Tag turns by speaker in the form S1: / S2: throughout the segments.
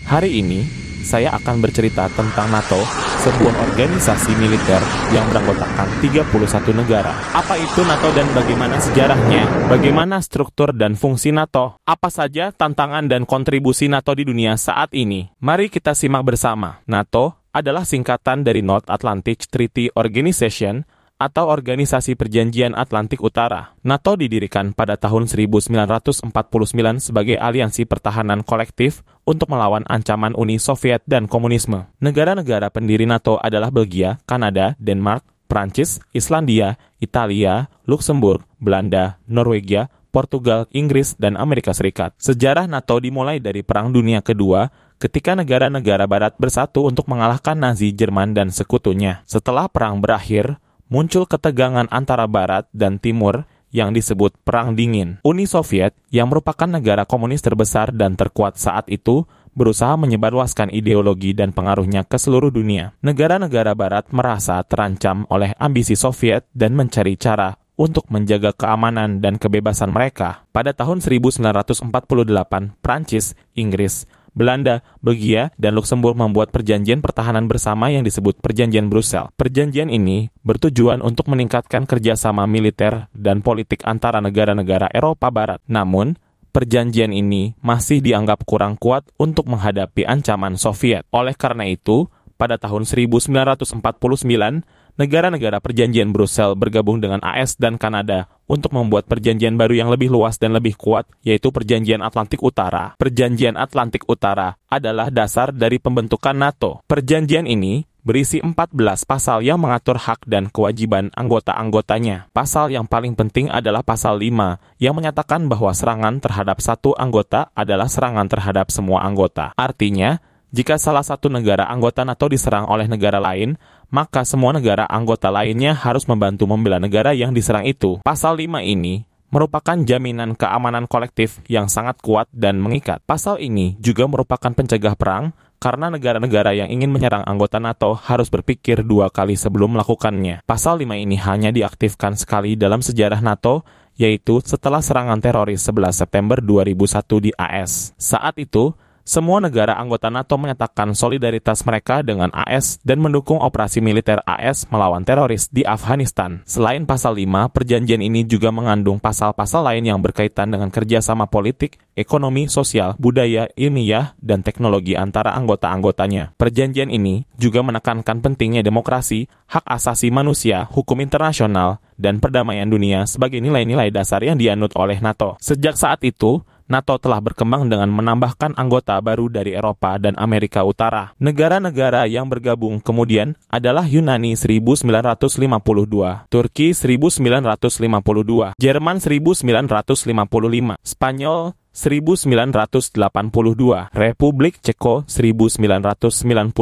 S1: Hari ini, saya akan bercerita tentang NATO, sebuah organisasi militer yang beranggotakan 31 negara. Apa itu NATO dan bagaimana sejarahnya? Bagaimana struktur dan fungsi NATO? Apa saja tantangan dan kontribusi NATO di dunia saat ini? Mari kita simak bersama. NATO adalah singkatan dari North Atlantic Treaty Organization atau Organisasi Perjanjian Atlantik Utara. NATO didirikan pada tahun 1949 sebagai aliansi pertahanan kolektif untuk melawan ancaman Uni Soviet dan komunisme. Negara-negara pendiri NATO adalah Belgia, Kanada, Denmark, Prancis, Islandia, Italia, Luxembourg, Belanda, Norwegia, Portugal, Inggris, dan Amerika Serikat. Sejarah NATO dimulai dari Perang Dunia Kedua ketika negara-negara Barat bersatu untuk mengalahkan Nazi Jerman dan sekutunya. Setelah perang berakhir, muncul ketegangan antara Barat dan Timur yang disebut Perang Dingin. Uni Soviet, yang merupakan negara komunis terbesar dan terkuat saat itu, berusaha menyebarluaskan ideologi dan pengaruhnya ke seluruh dunia. Negara-negara Barat merasa terancam oleh ambisi Soviet dan mencari cara untuk menjaga keamanan dan kebebasan mereka. Pada tahun 1948, Prancis, Inggris, Belanda, Belgia, dan Luxembourg membuat perjanjian pertahanan bersama yang disebut Perjanjian Brussels. Perjanjian ini bertujuan untuk meningkatkan kerjasama militer dan politik antara negara-negara Eropa Barat. Namun, perjanjian ini masih dianggap kurang kuat untuk menghadapi ancaman Soviet. Oleh karena itu, pada tahun 1949, negara-negara Perjanjian Brussels bergabung dengan AS dan Kanada untuk membuat perjanjian baru yang lebih luas dan lebih kuat, yaitu Perjanjian Atlantik Utara. Perjanjian Atlantik Utara adalah dasar dari pembentukan NATO. Perjanjian ini berisi 14 pasal yang mengatur hak dan kewajiban anggota-anggotanya. Pasal yang paling penting adalah pasal 5, yang menyatakan bahwa serangan terhadap satu anggota adalah serangan terhadap semua anggota. Artinya, jika salah satu negara anggota NATO diserang oleh negara lain, maka semua negara anggota lainnya harus membantu membela negara yang diserang itu. Pasal 5 ini merupakan jaminan keamanan kolektif yang sangat kuat dan mengikat. Pasal ini juga merupakan pencegah perang, karena negara-negara yang ingin menyerang anggota NATO harus berpikir 2 kali sebelum melakukannya. Pasal 5 ini hanya diaktifkan sekali dalam sejarah NATO, yaitu setelah serangan teroris 11 September 2001 di AS. Saat itu, semua negara anggota NATO menyatakan solidaritas mereka dengan AS dan mendukung operasi militer AS melawan teroris di Afghanistan. Selain pasal 5, perjanjian ini juga mengandung pasal-pasal lain yang berkaitan dengan kerjasama politik, ekonomi, sosial, budaya, ilmiah, dan teknologi antara anggota-anggotanya. Perjanjian ini juga menekankan pentingnya demokrasi, hak asasi manusia, hukum internasional, dan perdamaian dunia sebagai nilai-nilai dasar yang dianut oleh NATO. Sejak saat itu, NATO telah berkembang dengan menambahkan anggota baru dari Eropa dan Amerika Utara. Negara-negara yang bergabung kemudian adalah Yunani 1952, Turki 1952, Jerman 1955, Spanyol 1982, Republik Ceko 1999,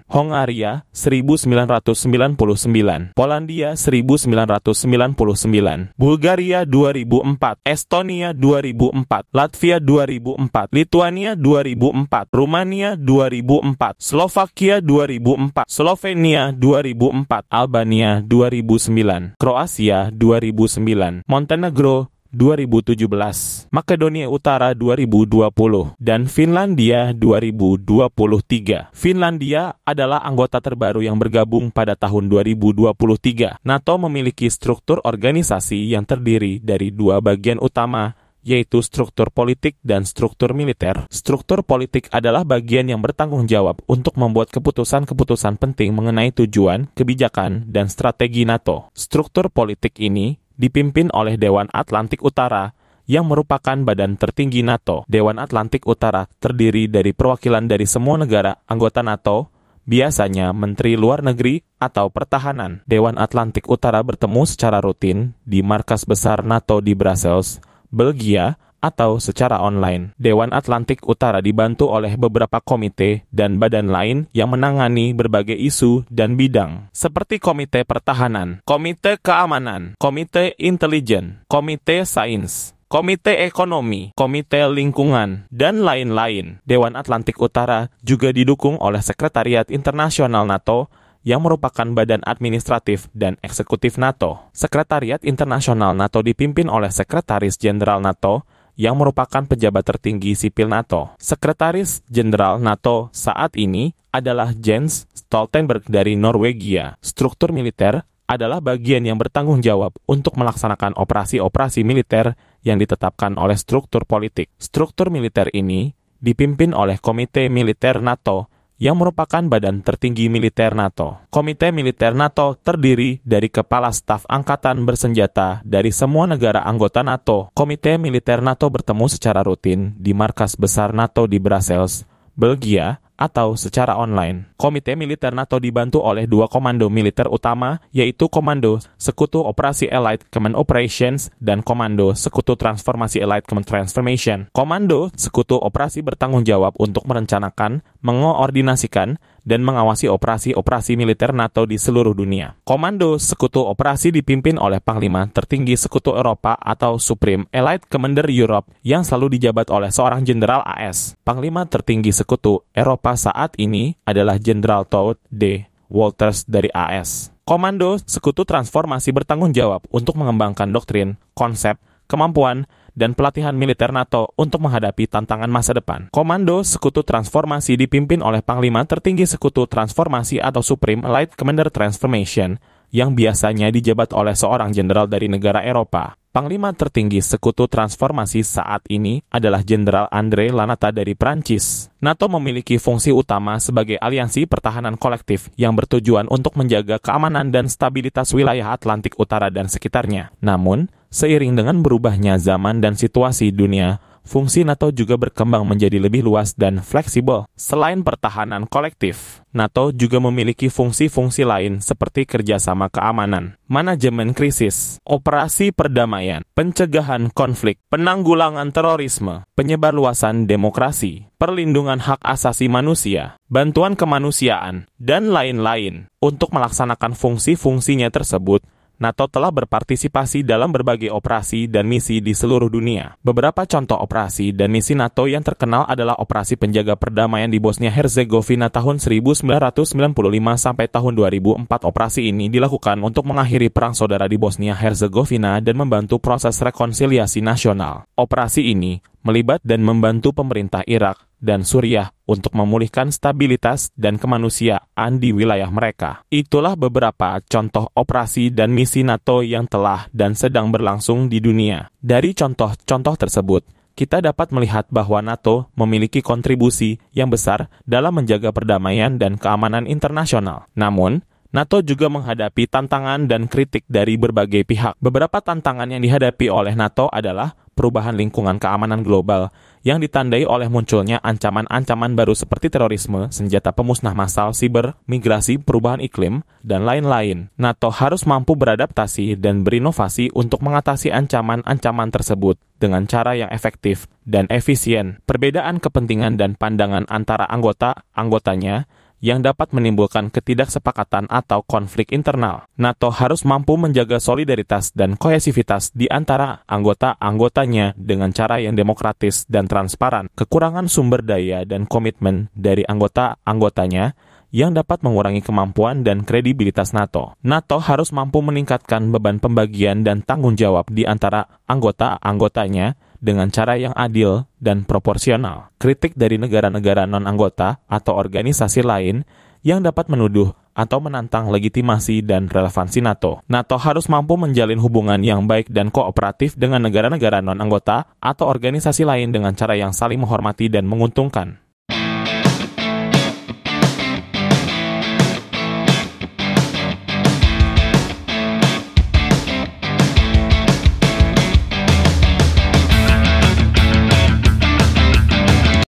S1: Hongaria 1999, Polandia 1999, Bulgaria 2004, Estonia 2004, Latvia 2004, Lituania 2004, Rumania 2004, Slovakia 2004, Slovenia 2004, Albania 2009, Kroasia 2009, Montenegro 2017, Makedonia Utara 2020, dan Finlandia 2023. Finlandia adalah anggota terbaru yang bergabung pada tahun 2023. NATO memiliki struktur organisasi yang terdiri dari 2 bagian utama, yaitu struktur politik dan struktur militer. Struktur politik adalah bagian yang bertanggung jawab untuk membuat keputusan-keputusan penting mengenai tujuan, kebijakan, dan strategi NATO. Struktur politik ini dipimpin oleh Dewan Atlantik Utara, yang merupakan badan tertinggi NATO. Dewan Atlantik Utara terdiri dari perwakilan dari semua negara anggota NATO, biasanya Menteri Luar Negeri atau Pertahanan. Dewan Atlantik Utara bertemu secara rutin di markas besar NATO di Brussels, Belgia, atau secara online. Dewan Atlantik Utara dibantu oleh beberapa komite dan badan lain yang menangani berbagai isu dan bidang, seperti Komite Pertahanan, Komite Keamanan, Komite Intelijen, Komite Sains, Komite Ekonomi, Komite Lingkungan, dan lain-lain. Dewan Atlantik Utara juga didukung oleh Sekretariat Internasional NATO yang merupakan badan administratif dan eksekutif NATO. Sekretariat Internasional NATO dipimpin oleh Sekretaris Jenderal NATO yang merupakan pejabat tertinggi sipil NATO. Sekretaris Jenderal NATO saat ini adalah Jens Stoltenberg dari Norwegia. Struktur militer adalah bagian yang bertanggung jawab untuk melaksanakan operasi-operasi militer yang ditetapkan oleh struktur politik. Struktur militer ini dipimpin oleh Komite Militer NATO yang merupakan badan tertinggi militer NATO. Komite Militer NATO terdiri dari kepala staf angkatan bersenjata dari semua negara anggota NATO. Komite Militer NATO bertemu secara rutin di markas besar NATO di Brussels, Belgia, atau secara online. Komite Militer NATO dibantu oleh dua komando militer utama, yaitu Komando Sekutu Operasi Allied Command Operations dan Komando Sekutu Transformasi Allied Command Transformation. Komando Sekutu Operasi bertanggung jawab untuk merencanakan, mengoordinasikan, dan mengawasi operasi-operasi militer NATO di seluruh dunia. Komando Sekutu Operasi dipimpin oleh Panglima Tertinggi Sekutu Eropa atau Supreme Allied Commander Europe yang selalu dijabat oleh seorang Jenderal AS. Panglima Tertinggi Sekutu Eropa saat ini adalah Jenderal Todd D. Walters dari AS. Komando Sekutu Transformasi bertanggung jawab untuk mengembangkan doktrin, konsep, kemampuan, dan pelatihan militer NATO untuk menghadapi tantangan masa depan. Komando Sekutu Transformasi dipimpin oleh Panglima Tertinggi Sekutu Transformasi atau Supreme Allied Commander Transformation yang biasanya dijabat oleh seorang jenderal dari negara Eropa. Panglima Tertinggi Sekutu Transformasi saat ini adalah Jenderal André Lanata dari Prancis. NATO memiliki fungsi utama sebagai aliansi pertahanan kolektif yang bertujuan untuk menjaga keamanan dan stabilitas wilayah Atlantik Utara dan sekitarnya. Namun, seiring dengan berubahnya zaman dan situasi dunia, fungsi NATO juga berkembang menjadi lebih luas dan fleksibel. Selain pertahanan kolektif, NATO juga memiliki fungsi-fungsi lain seperti kerjasama keamanan, manajemen krisis, operasi perdamaian, pencegahan konflik, penanggulangan terorisme, penyebarluasan demokrasi, perlindungan hak asasi manusia, bantuan kemanusiaan, dan lain-lain. Untuk melaksanakan fungsi-fungsinya tersebut, NATO telah berpartisipasi dalam berbagai operasi dan misi di seluruh dunia. Beberapa contoh operasi dan misi NATO yang terkenal adalah Operasi Penjaga Perdamaian di Bosnia-Herzegovina tahun 1995 sampai tahun 2004. Operasi ini dilakukan untuk mengakhiri perang saudara di Bosnia-Herzegovina dan membantu proses rekonsiliasi nasional. Operasi ini melibat dan membantu pemerintah Irak dan Suriah untuk memulihkan stabilitas dan kemanusiaan di wilayah mereka. Itulah beberapa contoh operasi dan misi NATO yang telah dan sedang berlangsung di dunia. Dari contoh-contoh tersebut, kita dapat melihat bahwa NATO memiliki kontribusi yang besar dalam menjaga perdamaian dan keamanan internasional. Namun, NATO juga menghadapi tantangan dan kritik dari berbagai pihak. Beberapa tantangan yang dihadapi oleh NATO adalah perubahan lingkungan keamanan global yang ditandai oleh munculnya ancaman-ancaman baru seperti terorisme, senjata pemusnah massal, siber, migrasi, perubahan iklim, dan lain-lain. NATO harus mampu beradaptasi dan berinovasi untuk mengatasi ancaman-ancaman tersebut dengan cara yang efektif dan efisien. Perbedaan kepentingan dan pandangan antara anggota-anggotanya yang dapat menimbulkan ketidaksepakatan atau konflik internal. NATO harus mampu menjaga solidaritas dan kohesivitas di antara anggota-anggotanya dengan cara yang demokratis dan transparan. Kekurangan sumber daya dan komitmen dari anggota-anggotanya yang dapat mengurangi kemampuan dan kredibilitas NATO. NATO harus mampu meningkatkan beban pembagian dan tanggung jawab di antara anggota-anggotanya dengan cara yang adil dan proporsional. Kritik dari negara-negara non-anggota atau organisasi lain yang dapat menuduh atau menantang legitimasi dan relevansi NATO. NATO harus mampu menjalin hubungan yang baik dan kooperatif dengan negara-negara non-anggota atau organisasi lain dengan cara yang saling menghormati dan menguntungkan.